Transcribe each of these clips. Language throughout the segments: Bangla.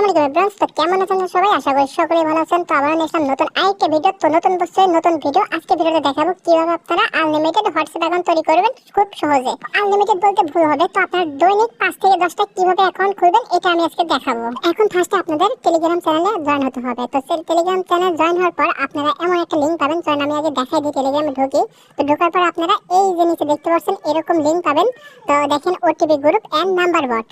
আসসালামু আলাইকুম এভরিওয়ান। তো কেমন আছেন সবাই? আশা করি সকলেই ভালো আছেন। তো আবার নিলাম নতুন আরেকটা ভিডিও। তো নতুন বছরের নতুন ভিডিও। আজকে ভিডিওতে দেখাবো কিভাবে আপনারা আনলিমিটেড হোয়াটসঅ্যাপ অ্যাকাউন্ট তৈরি করবেন খুব সহজে। আনলিমিটেড বলতে ভুল হবে। তো আপনারা দৈনিক 5 থেকে 10টা কিভাবে অ্যাকাউন্ট খুলবেন এটা আমি আজকে দেখাবো। এখন ফার্স্টে আপনাদের টেলিগ্রাম চ্যানেলে জয়েন হতে হবে। তো সেই টেলিগ্রাম চ্যানেলে জয়েন হওয়ার পর আপনারা এমন একটা লিংক পাবেন। চলুন আমি আগে দেখাই দিই। টেলিগ্রামে ঢুকি। তো ঢোকার পর আপনারা এই যে নিচে দেখতে পাচ্ছেন এরকম লিংক পাবেন। তো দেখেন ওটিপি গ্রুপ এন্ড নাম্বার বট।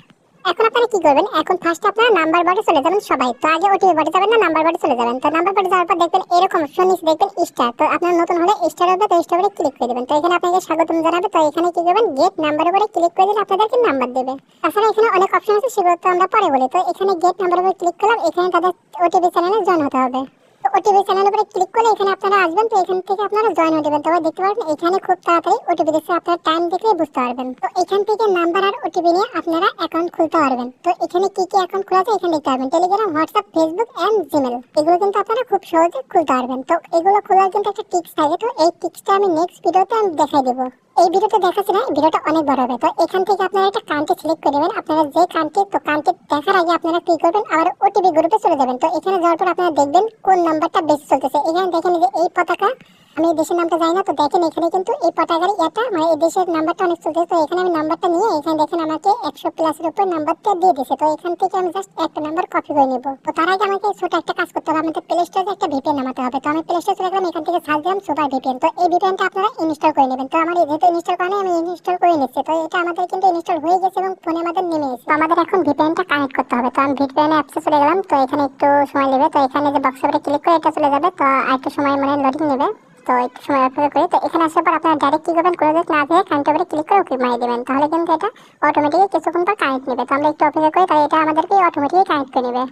এখন আপনারা কি করবেন? এখন ফার্স্ট আপনারা নাম্বার বটে চলে যাবেন সবাই। তো আগে ওটিপি বটে যাবেন না, নাম্বার বটে চলে যাবেন। তো নাম্বার বটে যাওয়ার পর দেখবেন এরকম অপশন নিচে দেখবেন স্টার। তো আপনারা নতুন হলে স্টার হবে, তো স্টার উপরে ক্লিক করে দিবেন। তো এখানে আপনাকে স্বাগতম জানাবে। তো এখানে কি করবেন? গেট নাম্বার উপরে ক্লিক করে দিলে আপনাদেরকে নাম্বার দেবে। তাছাড়া এখানে অনেক অপশন আছে, সেগুলো তো আমরা পরে বলি। তো এখানে গেট নাম্বার উপরে ক্লিক করলাম। এখানে তাদের ওটিপি চ্যানেলে জয়েন হতে হবে। তো ওটিপি চ্যানেল উপরে ক্লিক করলে এখানে আপনারা আসবেন। তো এখান থেকে আপনারা জয়েন হয়ে যাবেন। তবে দেখতে পারবেন এখানে খুব তাড়াতাড়ি ওটিপি দিচ্ছে, আপনারা টাইম দেখলে বুঝতে পারবেন। তো এখান থেকে নাম্বার আর ওটিপি নিয়ে আপনারা অ্যাকাউন্ট খুলতে পারবেন। তো এখানে কি কি অ্যাকাউন্ট খোলা যায় এখানে দেখতে পারবেন। Telegram, WhatsApp, Facebook and Gmail, এগুলো কিন্তু আপনারা খুব সহজে খুলতে পারবেন। তো এগুলো খোলার কিন্তু একটা টিপস থাকে। তো এই টিপসটা আমি নেক্সট ভিডিওতে আমি দেখাই দেবো। এই ভিডিওতে দেখাচ্ছি না, ভিডিওটা অনেক বড় হবে। তো এখান থেকে আপনারা একটা কান্ট্রি সিলেক্ট করে নেবেন। আপনারা যে কান্ট্রি, তো কান্ট্রি দেখার আগে আপনারা কি করবেন? আবার ওটিপি গ্রুপে চলে যাবেন। তো এখানে যাওয়ার পর আপনারা দেখবেন কোন নাম্বারটা বেশি চলতেছে। এখানে দেখেন যে এই পতাকা, আমি এই দেশের নামটা জানি না। তো দেখেন এখানে কিন্তু এই পতাকার এটা মানে এই দেশের নাম্বারটা অনেক চলতেছে। তো এখানে আমি নাম্বারটা নিয়ে এখানে দেখেন আমাকে 100+ উপর নাম্বারটা দিয়ে দিয়েছে। তো এখান থেকে আমি জাস্ট একটা নাম্বার কপি করে নেব। তো তার আগে আমাকে ছোট একটা কাজ করতে হবে। আমাদের প্লে স্টোরে একটা ভিপিএন নামাতে হবে। তো আমি প্লে স্টোরে চলে গেলাম। এখান থেকে সার্চ দিলাম সুপার ভিপিএন। তো এই ভিপিএনটা আপনারা ইনস্টল করে নেবেন। তো আমার যেহেতু ইনস্টল করা নেই, আমি ইনস্টল করে নিচ্ছি। তো এটা আমাদের কিন্তু ইনস্টল হয়ে গেছে এবং ফোনে আমাদের নেমে গেছে। তো আমাদের এখন ভিপিএনটা কানেক্ট করতে হবে। তো আমি ভিপিএন অ্যাপসে চলে গেলাম। তো এখানে একটু সময় নেবে। তো এখানে যে বক্সের উপরে ক্লিক করে এটা চলে যাবে। তো আরেকটু সময় মানে লোডিং নেবে। তো একটু সময় অপেক্ষা করে তো এখানে আসার পর আপনারা ডাইরেক্ট কি করবেন? ক্লোজ না দিয়ে কানেক্টের উপরে ক্লিক করে ওকে মারিয়ে দেবেন। তাহলে কিন্তু এটা অটোমেটিকলি কিছুক্ষণ পর কানেক্ট নেবে। তো আমরা একটু অপেক্ষা করি, তাই এটা আমাদেরকে অটোমেটিকলি কানেক্ট করে নেবে।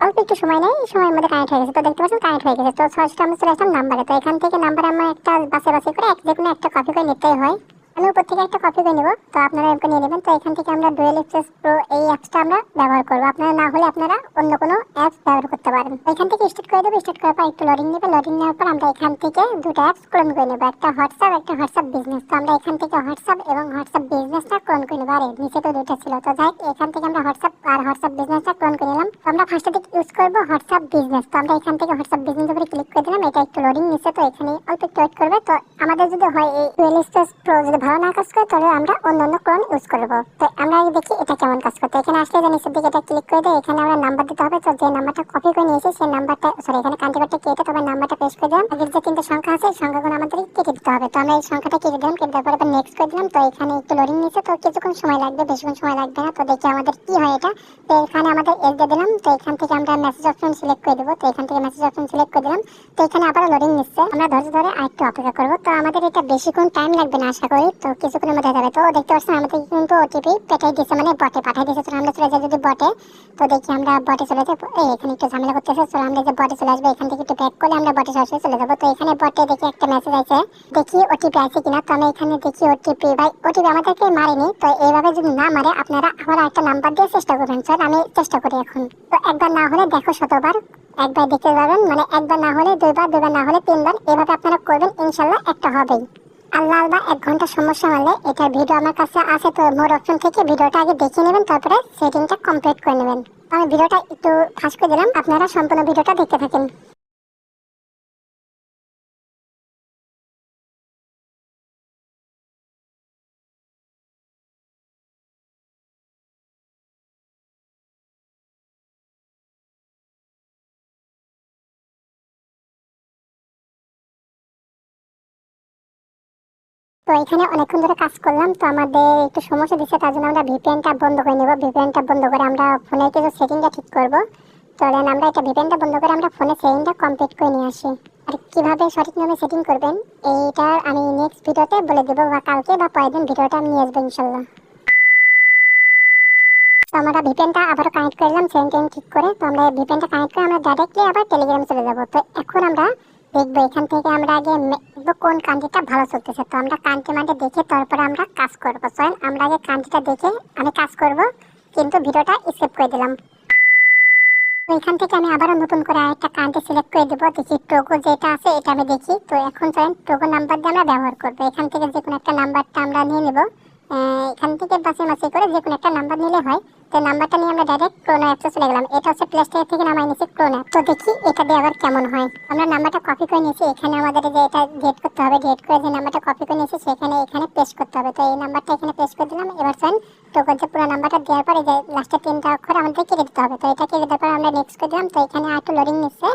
অল্প একটু সময় নেই, এই সময়ের মধ্যে কানেক্ট হয়ে গেছে। তো দেখতে পাচ্ছেন কানেক্ট হয়ে গেছে। তো সরাসরি আমরা চলে আসলাম নাম্বারে। তো এখান থেকে নাম্বার আমরা একটা বাছাই করে যে কোনো একটা কপি করে নিতেই হয়। আমি উপর থেকে একটা কপি করে নেব। তো আপনারা এরকম নিয়ে নেবেন। তো এখান থেকে আমরা ডুয়েল এক্সপ্রেস প্রো এই অ্যাপসটা আমরা ব্যবহার করবো। আপনারা না হলে আপনারা অন্য কোনো অ্যাপস ব্যবহার করতে পারেন। এখান থেকে স্টার্ট করে দেবো। স্টার্ট করার পর একটু লোডিং নেবে। লোডিং নেওয়ার পর আমরা এখান থেকে দুটো অ্যাপস ক্লোন করে নেবো, একটা হোয়াটসঅ্যাপ, একটা হোয়াটসঅ্যাপ বিজনেস। তো আমরা এখান থেকে হোয়াটসঅ্যাপ এবং হোয়াটসঅ্যাপ বিজনেসটা ক্লোন করে নেবো। আরে নিচে তো দুটো ছিল। তো যাই এখান থেকে আমরা হোয়াটসঅ্যাপ আর হোয়াটসঅ্যাপ বিজনেসটা ক্লোন করে নিলাম। তো আমরা ফার্স্টে থেকে ইউজ করবো হোয়াটসঅ্যাপ বিজনেস। তো আমরা এখান থেকে হোয়াটসঅ্যাপ বিজনেস উপরে ক্লিক করে দিলাম। এটা একটু লোডিং নিচ্ছে। তো এখানে অল্প একটু ওয়েট করবে। তো আমাদের যদি হয় এই ডুয়েল এক্সপ্রেস প্রো যদি ভালো না কাজ করে তাহলে আমরা অন্যান্য ক্লোন ইউজ করবো। তো আমরা আগে দেখি এটা কেমন কাজ করতে। এখানে আসলে যে নিচের দিকে এটা ক্লিক করে দেয়। এখানে আমরা নাম্বার দিতে হবে। তো যে নাম্বারটা কপি করে নিয়েছি সেই নাম্বারটা এখানে কান্ট্রিটা কেটে তবে নাম্বারটা পেস্ট করে দিলাম। আগের যে তিনটে সংখ্যা আছে সংখ্যাগুলো আমাদের কেটে দিতে হবে। তো আমরা এই সংখ্যাটা কেটে দিলাম। কেটে দেওয়ার পর নেক্সট করে দিলাম। তো এখানে একটু লোডিং নিচ্ছে। তো কিছুক্ষণ সময় লাগবে, বেশিক্ষণ সময় লাগবে না। তো দেখি আমাদের কি হয় এটা। তো এখানে আমাদের এস দিয়ে দিলাম। তো এখান থেকে আমরা মেসেজ অপশন সিলেক্ট করে দেবো। তো এখান থেকে মেসেজ অপশন সিলেক্ট করে দিলাম। তো এখানে আবার লোডিং নিচ্ছে। আমরা ধৈর্য ধরে আরেকটু অপেক্ষা করবো। তো আমাদের এটা বেশিক্ষণ টাইম লাগবে না আশা করি। তো কিছুক্ষণের মধ্যে যাবে। তো দেখতে পাচ্ছেন আমাদের কিন্তু ওটিপি পেটাই দিয়েছে, মানে বটে পাঠাই দিয়েছে। তো আমরা চলে যাই যদি বটে। তো দেখি আমরা বটে চলে যাবো। এখানে একটু ঝামেলা করতেছে। তো আমরা যে বটে চলে আসবো, এখান থেকে একটু ব্যাক করলে আমরা বটে সরাসরি চলে যাবো। তো এখানে বটে দেখি একটা মেসেজ আছে, দেখি ওটিপি আছে কিনা। তো আমি এখানে দেখি ওটিপি, ভাই ওটিপি আমাদেরকে মারেনি। তো এইভাবে যদি না মারে আপনারা আবার একটা নাম্বার দিয়ে চেষ্টা করবেন। স্যার আমি চেষ্টা করি এখন। তো একবার না হলে দেখো শতবার, একবার দেখতে যাবেন। মানে একবার না হলে দুইবার, দুইবার না হলে তিনবার, এভাবে আপনারা করবেন। ইনশাল্লাহ একটা হবেই। আল্লাহ আল্লাহ 1 ঘন্টা সমস্যা হলে এটার ভিডিও আমার কাছে আছে। তো মোর অপশন থেকে ভিডিওটা আগে দেখে নেবেন, তারপরে সেটিংটা কমপ্লিট করে নেবেন। আমি ভিডিওটা একটু ফাস্ট করে দিলাম, আপনারা সম্পূর্ণ ভিডিওটা দেখতে থাকেন। তো এখানে অনেকক্ষণ ধরে কাজ করলাম। তো আমাদের একটু সমস্যা দিচ্ছে, তার জন্য আমরা ভিপিএনটা বন্ধ করে নেব। ভিপিএনটা বন্ধ করে আমরা ফোনের কিছু সেটিংটা ঠিক করব। চলেন আমরা এটা ভিপিএনটা বন্ধ করে আমরা ফোনের সেটিংটা কমপ্লিট করে নিয়ে আসি। আর কিভাবে সঠিকভাবে সেটিং করবেন এইটা আমি নেক্সট ভিডিওতে বলে দেবো, বা কালকে বা পরের দিন ভিডিওটা আমি নিয়ে আসবো ইনশাল্লাহ। তো আমরা ভিপিএনটা আবারও কানেক্ট করলাম সেটিং ঠিক করে। তো আমরা ভিপিএনটা কানেক্ট করে আমরা ডাইরেক্টলি আবার টেলিগ্রামে চলে যাব। তো এখন আমরা দেখবো এখান থেকে আমরা আগে দেখবো কোন কান্ট্রিটা ভালো চলতেছে। তো আমরা কান্ট্রি মানে দেখে তারপরে আমরা কাজ করবো। চলেন আমরা আগে কান্ট্রিটা দেখে আমি কাজ করব, কিন্তু ভিডিওটা স্কিপ করে দিলাম। তো এখান থেকে আমি আবারও নতুন করে আরেকটা কান্ট্রি সিলেক্ট করে দেবো। দেখি টোগো যেটা আছে এটা আমি দেখি। তো এখন চলেন টোগো নাম্বার দিয়ে আমরা ব্যবহার করবো। এখান থেকে যে কোনো একটা নাম্বারটা আমরা নিয়ে নেব। এখান থেকে বাছাই করে যে কোনো একটা নাম্বার নিলে হয়। তো নাম্বারটা নিয়ে আমরা ডাইরেক্ট ক্রোনো অ্যাপসে চলে গেলাম। এটা হচ্ছে প্লে স্টোর থেকে নামাই নিয়েছি ক্রোনো অ্যাপ। তো দেখি এটা দিয়ে আবার কেমন হয়। আমরা নাম্বারটা কপি করে নিয়েছি, এখানে আমাদের যে এটা ডিলিট করতে হবে, ডিলিট করে যে নাম্বারটা কপি করে নিয়েছি সেখানে এখানে পেস্ট করতে হবে। তো এই নাম্বারটা এখানে পেস্ট করে দিলাম। এবার চলেন টোকন যে পুরো নাম্বারটা দেওয়ার পরে যে লাস্টের 3টা অক্ষর আমাদের কেটে দিতে হবে। তো এটা কেটে দেওয়ার পর আমরা নেক্সট করে দিলাম। তো এখানে আর একটু লোডিং নিচ্ছে,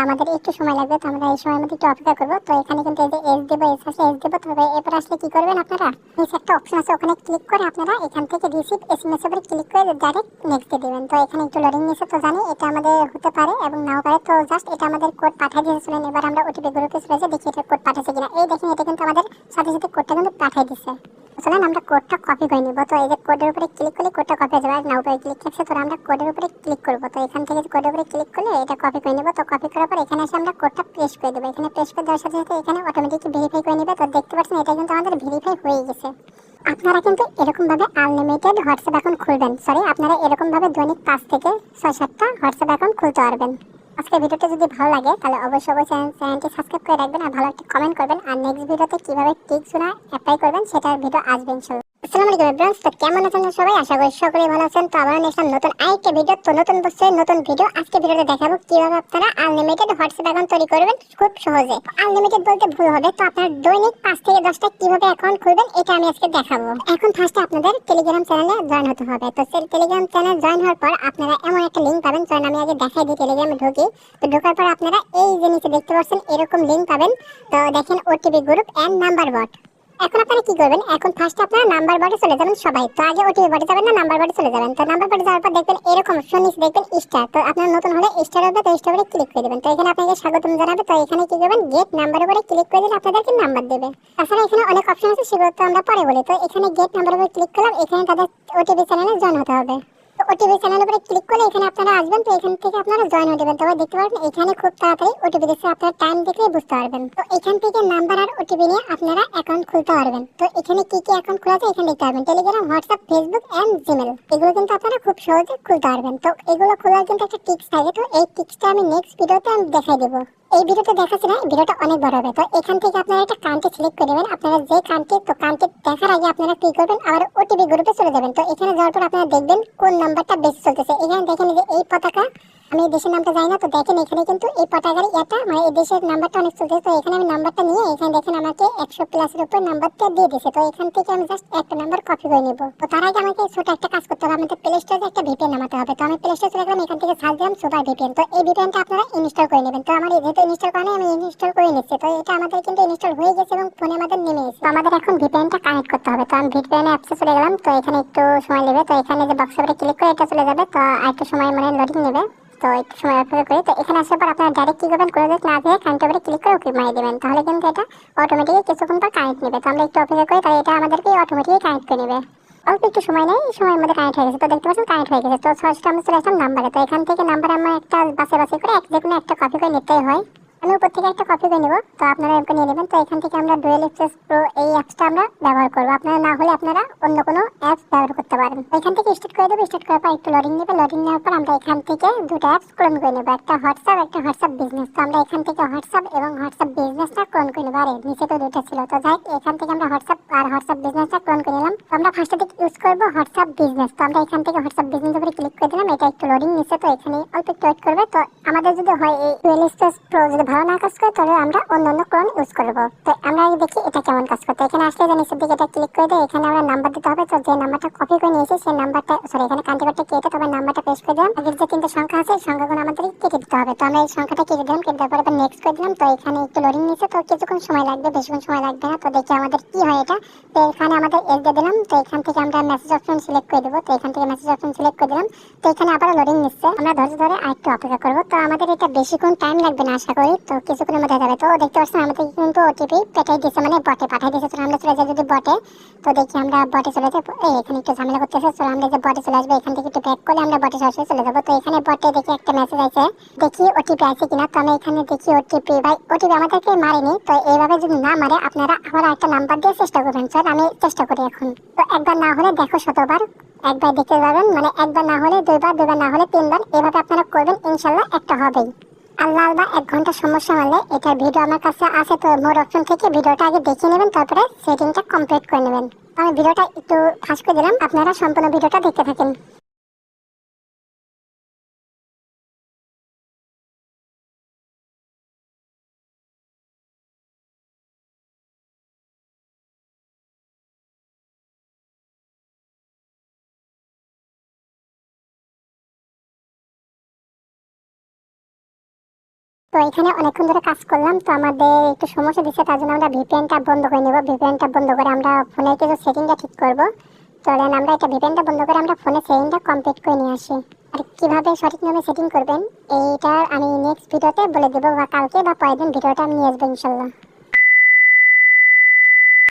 আমাদের একটু সময় লাগবে। তো আমরা এই সময়ের মধ্যে একটু অপেক্ষা করবো। তো এখানে কিন্তু এই যে এস দেবো, এস আসলে এস দেবো। তবে এরপর আসলে কি করবেন আপনারা, নিচে একটা অপশন আছে ওখানে ক্লিক করে আপনারা এখান থেকে রিসিভ এসএমএস উপরে ক্লিক করে ডাইরেক্ট নেক্সট দিয়ে দিবেন। তো এখানে একটু লোডিং নিচ্ছে, তো জানি এটা আমাদের হতে পারে এবং নাও পারে। তো জাস্ট এটা আমাদের কোড পাঠিয়ে দিয়েছিলেন। এবার আমরা ওটিপি গ্রুপে চলে যাই, দেখি এটা কোড পাঠাচ্ছে কিনা। এই দেখেন এটা কিন্তু আমাদের সাথে সাথে কোডটা কিন্তু পাঠিয়ে দিচ্ছে। চলেন আমরা কোডটা কপি করে নিব। তো এই যে কোডের উপরে ক্লিক করলে কোডটা কপি হয়ে যাবে। আর নাও উপরে ক্লিক করছে, তো আমরা কোডের উপরে ক্লিক করব। তো এখান থেকে কোডের উপরে ক্লিক করলে এটা কপি করে নিব। তো কপি করার পর এখানে এসে আমরা কোডটা পেস্ট করে দেব। এখানে পেস্ট করে দেওয়ার সাথে সাথে এখানে অটোমেটিক ভেরিফাই করে নেবে। তো দেখতে পাচ্ছেন এটা কিন্তু আমাদের ভেরিফাই হয়ে গেছে। আপনারা কিন্তু এরকম ভাবে আনলিমিটেড হোয়াটসঅ্যাপ অ্যাকাউন্ট খুলবেন, সরি আপনারা এরকম ভাবে দৈনিক 5 থেকে 6-7টা হোয়াটসঅ্যাপ অ্যাকাউন্ট খুলতে পারবেন। আজকে ভিডিওটা যদি ভালো লাগে তাহলে অবশ্যই চ্যানেলটি সাবস্ক্রাইব করে রাখবেন আর ভালো একটা কমেন্ট করবেন। আর নেক্সট ভিডিওতে কিভাবে টিপসগুলো অ্যাপ্লাই করবেন সেটার ভিডিও আসবে ইনশাআল্লাহ। আসসালামু আলাইকুম এভরিওয়ান, তো কেমন আছেন সবাই? আশা করি সকলেই ভালো আছেন। তো আবার নেক্সট নতুন আরেকটা ভিডিও, তো নতুন বছরের নতুন ভিডিও। আজকে ভিডিওতে দেখাবো কিভাবে আপনারা আনলিমিটেড হোয়াটসঅ্যাপ অ্যাকাউন্ট তৈরি করবেন খুব সহজে। আনলিমিটেড বলতে ভুল হবে, তো আপনারা দৈনিক 5 থেকে 10টা কিভাবে অ্যাকাউন্ট খুলবেন এটা আমি আজকে দেখাবো। এখন ফার্স্টে আপনাদের টেলিগ্রাম চ্যানেলে জয়েন হতে হবে। তো টেলিগ্রাম চ্যানেলে জয়েন হওয়ার পর আপনারা এমন একটা লিংক পাবেন। চলুন আমি আগে দেখাই দিই। টেলিগ্রামে ঢুকি, তো ঢোকার পর আপনারা এই যে নিচে দেখতে পাচ্ছেন এরকম লিংক পাবেন। তো দেখেন ওটিপি গ্রুপ এন্ড নাম্বার বট। এখন আপনারা কি করবেন, এখন ফার্স্ট আপনারা নাম্বার বটে চলে যাবেন সবাই। তো আগে ওটিপি বটে যাবেন না, নাম্বার বটে চলে যাবেন। তো নাম্বার বটে যাওয়ার পর দেখবেন এরকম অপশন নিচে দেখবেন স্টার। তো আপনারা নতুন হলে স্টার হবে, তো স্টারে ক্লিক করে দিবেন। তো এখানে আপনাকে স্বাগতম জানাবে। তো এখানে কি করবেন, গেট নাম্বার উপরে ক্লিক করে দিলে আপনাদেরকে নাম্বার দেবে। তাছাড়া এখানে অনেক অপশন আছে, সেগুলো তো আমরা পরে বলি। তো এখানে গেট নাম্বার উপরে ক্লিক করলাম, এখানে তাদের ওটিপি চ্যানেলে জয়েন হতে হবে। তো ওটিপি চ্যানেলের উপরে ক্লিক করলে এখানে আপনারা আসবেন। তো এখান থেকে আপনারা জয়েন হয়ে যাবেন। তবে দেখতে পারবেন এখানে খুব তাড়াতাড়ি ওটিপি দিচ্ছে, আপনারা টাইম দেখলেই বুঝতে পারবেন। তো এখান থেকে নাম্বার আর ওটিপি নিয়ে আপনারা অ্যাকাউন্ট খুলতে পারবেন। তো এখানে কি কি অ্যাকাউন্ট খোলা যায় এখানে দেখতে পারবেন, Telegram, WhatsApp, Facebook and Gmail. এগুলো কিন্তু আপনারা খুব সহজে খুলতে পারবেন। তো এগুলো খোলার কিন্তু একটা টিপস থাকে, তো এই টিপসটা আমি নেক্সট ভিডিওতে আমি দেখাই দেবো। এই ভিডিওতে দেখাচ্ছি না, ভিডিওটা অনেক বড় হবে। তো এখান থেকে আপনারা একটা কান্ট্রি সিলেক্ট করে নেবেন। আপনারা যে কান্ট্রি, তো কান্ট্রি দেখার আগে আপনারা কি করবেন, আবার ওটিপি গ্রুপে চলে যাবেন। তো এখানে যাওয়ার পর আপনারা দেখবেন কোন নাম্বারটা বেশি চলতেছে। এখানে দেখেন যে এই পতাকা, আমি এই দেশের নামটা জানি না। তো দেখেন এখানে কিন্তু এই পতাকার এটা মানে এই দেশের নাম্বারটা অনেক চলতেছে। তো এখানে আমি নাম্বারটা নিয়ে এখানে দেখেন আমাকে 100+ এর উপর নাম্বারটা দিয়ে দিয়েছে। তো এখান থেকে আমি জাস্ট একটা নাম্বার কপি করে নেব। তো তার আগে আমাকে ছোট একটা কাজ করতে হবে, আমাদের প্লে স্টোরে একটা ভিপিএন নামাতে হবে। তো আমি প্লে স্টোরে চলে গেলাম, এখান থেকে সার্চ দিলাম সুপার ভিপিএন। তো এই ভিপিএনটা আপনারা ইনস্টল করে নেবেন। তো আমার যেহেতু ইনস্টল করা নেই আমি ইনস্টল করে নিচ্ছি। তো এটা আমাদের কিন্তু ইনস্টল হয়ে গেছে এবং ফোনে আমাদের নেমে গেছে। তো আমাদের এখন ভিপিএনটা কানেক্ট করতে হবে। তো আমি ভিপিএন অ্যাপসে চলে গেলাম। তো এখানে একটু সময় নেবে। তো এখানে যে বক্সের উপরে ক্লিক করে এটা চলে যাবে। তো আরেকটু সময় মানে লোডিং নেবে। তো একটু সময় অপেক্ষা করি। তো এখানে আসার পর আপনারা ডাইরেক্ট কি করবেন, করে না দিয়ে কানেক্ট উপরে ক্লিক করে ওকে মারিয়ে দেবেন। তাহলে কিন্তু এটা অটোমেটিকলি কিছুক্ষণ পর কানেক্ট নেবে। তো আমরা একটু অপেক্ষা করি, তাই এটা আমাদেরকে অটোমেটিকলি কানেক্ট করে নেবে। অল্প একটু সময় নেই, এই সময়ের মধ্যে কানেক্ট হয়ে গেছে। তো দেখতে পাচ্ছেন কানেক্ট হয়ে গেছে। তো ফার্স্ট আমরা চলে আসলাম নাম্বারে। তো এখান থেকে নাম্বার আমরা একটা বাছাই করে যে কোনো একটা কপি করে নিতেই হয়। আমি উপর থেকে একটা কপি করে নেব। তো আপনারা এমনি নিয়ে নেবেন। তো এখান থেকে আমরা ডুয়েল এক্সেস প্রো এই অ্যাপসটা আমরা ব্যবহার করব। আপনারা না হলে আপনারা অন্য কোনো অ্যাপস ব্যবহার করতে পারেন। এখান থেকে স্টার্ট করে দেবো। স্টার্ট করার পর একটু লোডিং নেবে। লোডিং নেওয়ার পর আমরা এখান থেকে দুটো অ্যাপস ক্লোন করে নেব, একটা হোয়াটসঅ্যাপ, একটা হোয়াটসঅ্যাপ বিজনেস। তো আমরা এখান থেকে হোয়াটসঅ্যাপ এবং হোয়াটসঅ্যাপ বিজনেসটা ক্লোন করে নেব। আরে নিচে তো দুটো ছিল, তো যাই এখান থেকে আমরা হোয়াটসঅ্যাপ আর হোয়াটসঅ্যাপ বিজনেসটা ক্লোন করে নিলাম। তো আমরা ফার্স্টে থেকে ইউজ করব হোয়াটসঅ্যাপ বিজনেস। তো আমরা এখান থেকে হোয়াটসঅ্যাপ বিজনেস উপরে ক্লিক করে দিলাম। এটা একটু লোডিং নিচ্ছে, তো এখানে অল্প একটু ওয়েট করবে। তো আমাদের যদি হয় এই ডুয়েল এক্সেস প্রো যদি ভালো না কাজ করে তাহলে আমরা অন্যান্য ক্লোন ইউজ করব। তো আমরা আগে দেখি এটা কেমন কাজ করতে। এখানে আসলে নিচের দিকে এটা ক্লিক করে দিয়ে এখানে আমরা নাম্বার দিতে হবে। তো যে নাম্বারটা কপি করে নিয়েছি সেই নাম্বারটা, সরি এখানে কান্ট্রিটা কেটে তবে নাম্বারটা পেস্ট করে দিলাম। আগের যে তিনটা সংখ্যা আছে সংখ্যাগুলো আমাদের কেটে দিতে হবে। তো আমরা এই সংখ্যাটা কেটে দিলাম, কেটে দেওয়ার পর নেক্সট করে দিলাম। তো এখানে একটু লোডিং নিচ্ছে, তো কিছুক্ষণ সময় লাগবে, বেশিক্ষণ সময় লাগবে না। তো দেখি আমাদের কি হয় এটা। তো এখানে আমাদের এস দিয়ে দিলাম। তো এখান থেকে আমরা মেসেজ অপশন সিলেক্ট করে দেবো। তো এখান থেকে মেসেজ অপশন সিলেক্ট করে দিলাম। তো এখানে আবার লোডিং নিচ্ছে, আমরা ধৈর্য ধরে আরেকটু অপেক্ষা করবো। তো আমাদের এটা বেশিক্ষণ টাইম লাগবে না আশা করি, তো কিছুক্ষণের মধ্যে যাবে। তো দেখতে পাচ্ছেন আমাদের কিন্তু ওটিপি পাঠিয়ে দিয়েছে, মানে বটে পাঠিয়ে দিয়েছে। তো আমরা চলে যাই যদি বটে। তো দেখি আমরা বটে চলে যাই। এখানে একটু ঝামেলা করতেছে। তো আমরা যে বটে চলে আসবে, এখান থেকে একটু ব্যাক করলে আমরা বটে সরাসরি চলে যাবো। তো এখানে বটে দেখি একটা মেসেজ আছে, দেখি ওটিপি আছে কিনা। তো আমি এখানে দেখি ওটিপি, ভাই ওটিপি আমাদেরকে মারেনি। তো এইভাবে যদি না মারে আপনারা আবার একটা নাম্বার দিয়ে চেষ্টা করবেন। স্যার আমি চেষ্টা করি এখন। তো একবার না হলে দেখো শতবার, একবার দেখতে পারবেন, মানে একবার না হলে দুইবার, দুইবার না হলে তিনবার, এভাবে আপনারা করবেন, ইনশাল্লাহ একটা হবেই। আল্লাহ আল্লাহ 1 ঘন্টা সমস্যা হলে এটার ভিডিও আমার কাছে আছে। তো মোর অপশন থেকে ভিডিওটা আগে দেখে নেবেন, তারপরে সেটিংটা কমপ্লিট করে নেবেন। আমি ভিডিওটা একটু ফাঁস করে দিলাম, আপনারা সম্পূর্ণ ভিডিওটা দেখতে থাকেন। তো এখানে অনেকক্ষণ ধরে কাজ করলাম, তো আমাদের একটু সমস্যা দিচ্ছে, তার জন্য আমরা ভিপিএনটা বন্ধ করে নেব। ভিপিএনটা বন্ধ করে আমরা ফোনের কিছু সেটিংটা ঠিক করব। চলেন আমরা এটা ভিপিএনটা বন্ধ করে আমরা ফোনের সেটিংটা কমপ্লিট করে নিয়ে আসি। আর কিভাবে সঠিক নিয়মে সেটিং করবেন এইটা আমি নেক্সট ভিডিওতে বলে দেবো, বা কালকে বা পরের দিন ভিডিওটা আমি নিয়ে আসবো ইনশাল্লাহ।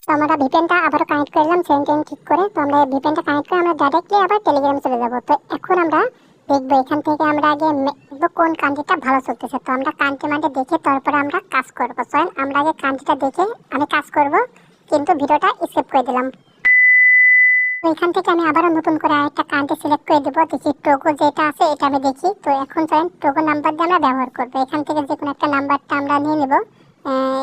তো আমরা ভিপিএনটা আবারও কানেক্ট করলাম সেটিং ঠিক করে। তো আমরা ভিপিএনটা কানেক্ট করে আমরা ডাইরেক্টলি আবার টেলিগ্রামে চলে যাব। তো এখন আমরা দেখবো এখান থেকে আমরা আগে দেখবো কোন কান্ট্রিটা ভালো চলতেছে। তো আমরা কান্ট্রি মানে দেখে তারপরে আমরা কাজ করবো। চলেন আমরা আগে কান্ট্রিটা দেখে আমি কাজ করব, কিন্তু ভিডিওটা স্কিপ করে দিলাম। তো এখান থেকে আমি আবারও নতুন করে আরেকটা কান্ট্রি সিলেক্ট করে দেবো। দেখি টোগো যেটা আছে এটা আমি দেখি। তো এখন চলেন টোগো নাম্বার দিয়ে আমরা ব্যবহার করবো। এখান থেকে যে কোনো একটা নাম্বারটা আমরা নিয়ে নেব।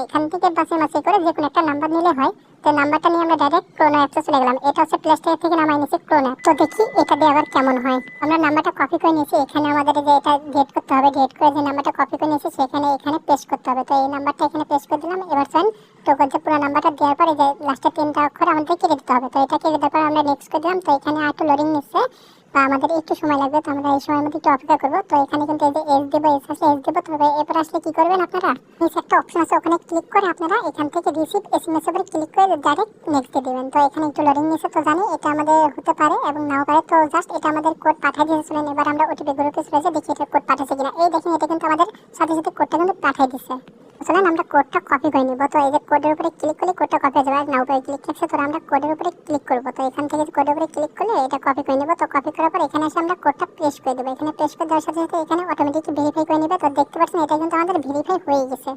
এখান থেকে বাছাই মাছাই করে যে কোনো একটা নাম্বার নিলে হয়। তো নাম্বারটা নিয়ে আমরা ডাইরেক্ট ক্রোনো অ্যাপসে চলে গেলাম। এটা হচ্ছে প্লে স্টোর থেকে নামাই নিয়েছি ক্রোনো অ্যাপ। তো দেখি এটা দিয়ে আবার কেমন হয়। আমরা নাম্বারটা কপি করে নিয়েছি, এখানে আমাদের যে এটা ডিলিট করতে হবে। ডিলিট করে যে নাম্বারটা কপি করে নিয়েছি সেখানে এখানে পেস্ট করতে হবে। তো এই নাম্বারটা এখানে পেস্ট করে দিলাম। এবার চলেন টোকন যে পুরো নাম্বারটা দেওয়ার পরে যে লাস্টে 3টা অক্ষর আমাদের কেটে দিতে হবে। তো এটা কেটে দেওয়ার পর আমরা নেক্সট করে দিলাম। তো এখানে একটু লোডিং নিচ্ছে, বা আমাদের একটু সময় লাগবে। তো আমরা এই সময়ের মধ্যে একটু অপেক্ষা করবো। তো এখানে কিন্তু এই যে এস দেবো, এস আসলে এস দেবো। তবে এরপর আসলে কি করবেন আপনারা, নিচে একটা অপশন আছে ওখানে ক্লিক করে আপনারা এখান থেকে রিসিভ এসএমএস উপরে ক্লিক করে ডাইরেক্ট নেক্সট দিয়ে দিবেন। তো এখানে একটু লোডিং নিচ্ছে, তো জানি এটা আমাদের হতে পারে এবং নাও পারে। তো জাস্ট এটা আমাদের কোড পাঠিয়ে দিয়েছিলেন। এবার আমরা ওটিপি গ্রুপে চলে যাই, দেখি এটা কোড পাঠাচ্ছে কিনা। এই দেখেন এটা কিন্তু আমাদের সাথে সাথে কোডটা কিন্তু পাঠিয়ে দিচ্ছে। চলেন আমরা কোডটা কপি করে নিব। তো এই যে কোডের উপরে ক্লিক করলে কোডটা কপি হয়ে যাবে। আর নাও উপরে ক্লিক করছে, তো আমরা কোডের উপরে ক্লিক করব। তো এখান থেকে কোডের উপরে ক্লিক করলে এটা কপি করে নিব। তো কপি করার পর এখানে এসে আমরা কোডটা পেস্ট করে দেব। এখানে পেস্ট করে দেওয়ার সাথে সাথে এখানে অটোমেটিক ভেরিফাই করে নেবে। তো দেখতে পাচ্ছেন এটা কিন্তু আমাদের ভেরিফাই হয়ে গেছে।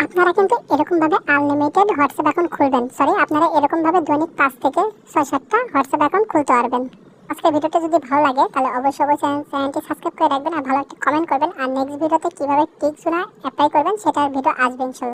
আপনারা কিন্তু এরকম ভাবে আনলিমিটেড হোয়াটসঅ্যাপ অ্যাকাউন্ট খুলবেন। সরি, আপনারা এরকম ভাবে দৈনিক 5 থেকে 6-7টা হোয়াটসঅ্যাপ অ্যাকাউন্ট খুলতে পারবেন। আজকে ভিডিওটা যদি ভালো লাগে তাহলে অবশ্যই চ্যানেলটি সাবস্ক্রাইব করে রাখবেন আর ভালো একটা কমেন্ট করবেন। আর নেক্সট ভিডিওতে কিভাবে টিপসগুলো অ্যাপ্লাই করবেন সেটার ভিডিও আসবে ইনশাআল্লাহ।